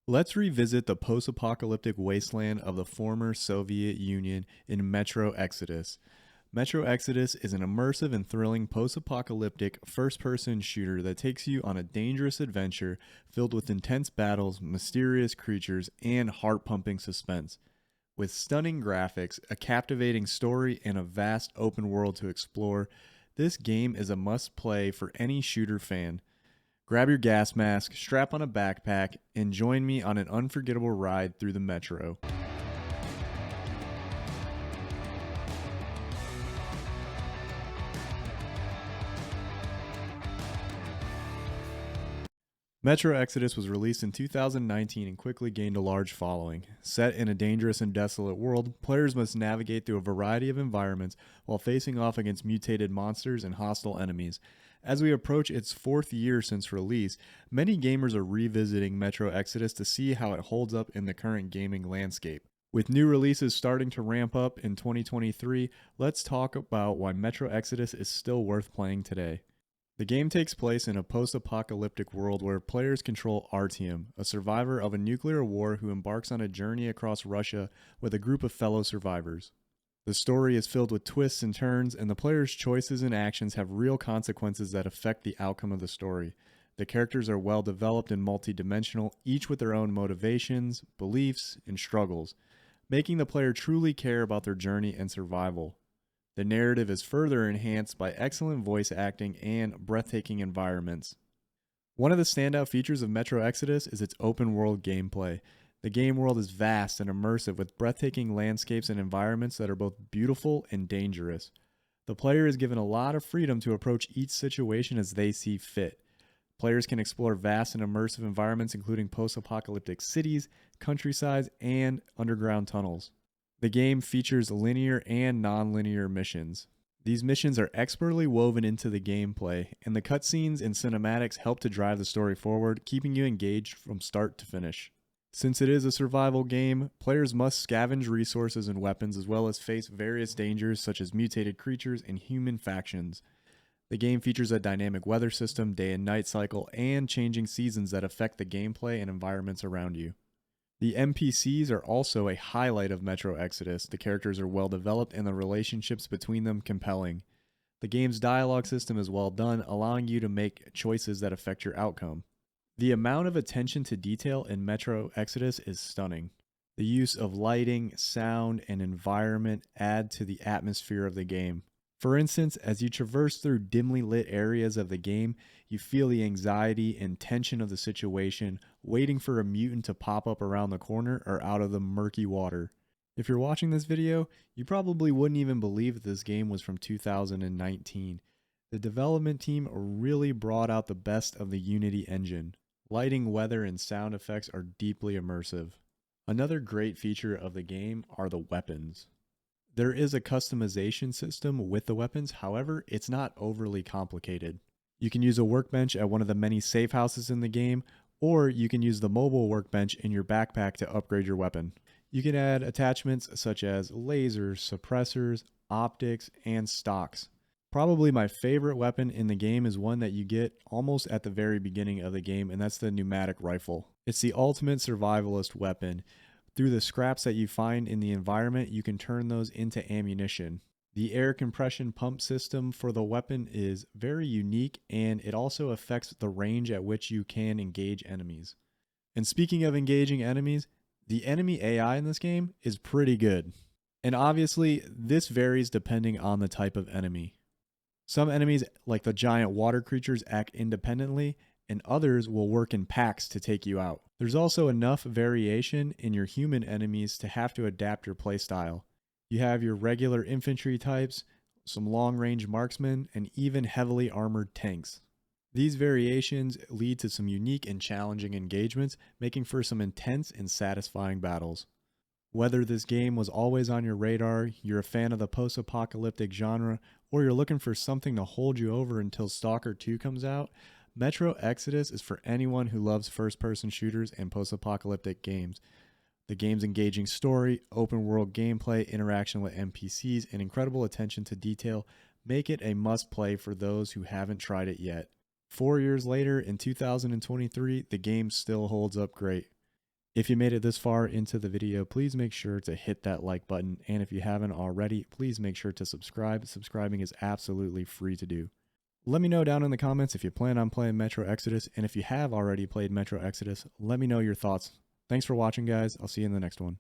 Let's revisit the post apocalyptic wasteland of the former Soviet Union in Metro Exodus. Metro Exodus is an immersive and thrilling post apocalyptic first person shooter that takes you on a dangerous adventure filled with intense battles, mysterious creatures, and heart pumping suspense. With stunning graphics, a captivating story, and a vast open world to explore, this game is a must play for any shooter fan. Grab your gas mask, strap on a backpack, and join me on an unforgettable ride through the metro. Metro Exodus was released in 2019 and quickly gained a large following. Set in a dangerous and desolate world, players must navigate through a variety of environments while facing off against mutated monsters and hostile enemies. As we approach its fourth year since release, many gamers are revisiting Metro Exodus to see how it holds up in the current gaming landscape. With new releases starting to ramp up in 2023, let's talk about why Metro Exodus is still worth playing today. The game takes place in a post apocalyptic world where players control Artyom, a survivor of a nuclear war who embarks on a journey across Russia with a group of fellow survivors. The story is filled with twists and turns, and the player's choices and actions have real consequences that affect the outcome of the story. The characters are well developed and multidimensional, each with their own motivations, beliefs, and struggles, making the player truly care about their journey and survival. The narrative is further enhanced by excellent voice acting and breathtaking environments. One of the standout features of Metro Exodus is its open world gameplay. The game world is vast and immersive with breathtaking landscapes and environments that are both beautiful and dangerous. The player is given a lot of freedom to approach each situation as they see fit. Players can explore vast and immersive environments including post-apocalyptic cities, countrysides, and underground tunnels. The game features linear and non-linear missions. These missions are expertly woven into the gameplay, and the cutscenes and cinematics help to drive the story forward, keeping you engaged from start to finish. Since it is a survival game, players must scavenge resources and weapons as well as face various dangers such as mutated creatures and human factions. The game features a dynamic weather system, day and night cycle, and changing seasons that affect the gameplay and environments around you. The NPCs are also a highlight of Metro Exodus. The characters are well developed and the relationships between them compelling. The game's dialogue system is well done, allowing you to make choices that affect your outcome. The amount of attention to detail in Metro Exodus is stunning. The use of lighting, sound, and environment add to the atmosphere of the game. For instance, as you traverse through dimly lit areas of the game, you feel the anxiety and tension of the situation, waiting for a mutant to pop up around the corner or out of the murky water. If you're watching this video, you probably wouldn't even believe that this game was from 2019. The development team really brought out the best of the Unity engine. Lighting, weather, and sound effects are deeply immersive. Another great feature of the game are the weapons. There is a customization system with the weapons, however, it's not overly complicated. You can use a workbench at one of the many safe houses in the game, or you can use the mobile workbench in your backpack to upgrade your weapon. You can add attachments such as lasers, suppressors, optics, and stocks. Probably my favorite weapon in the game is one that you get almost at the very beginning of the game, and that's the pneumatic rifle. It's the ultimate survivalist weapon. Through the scraps that you find in the environment, you can turn those into ammunition. The air compression pump system for the weapon is very unique, and it also affects the range at which you can engage enemies. And speaking of engaging enemies, the enemy AI in this game is pretty good. And obviously, this varies depending on the type of enemy. Some enemies, like the giant water creatures, act independently, and others will work in packs to take you out. There's also enough variation in your human enemies to have to adapt your playstyle. You have your regular infantry types, some long-range marksmen, and even heavily armored tanks. These variations lead to some unique and challenging engagements, making for some intense and satisfying battles. Whether this game was always on your radar, you're a fan of the post-apocalyptic genre, or you're looking for something to hold you over until Stalker 2 comes out, Metro Exodus is for anyone who loves first-person shooters and post-apocalyptic games. The game's engaging story, open-world gameplay, interaction with NPCs, and incredible attention to detail make it a must-play for those who haven't tried it yet. 4 years later, in 2023, the game still holds up great. If you made it this far into the video, please make sure to hit that like button. And if you haven't already, please make sure to subscribe. Subscribing is absolutely free to do. Let me know down in the comments if you plan on playing Metro Exodus. And if you have already played Metro Exodus, let me know your thoughts. Thanks for watching, guys. I'll see you in the next one.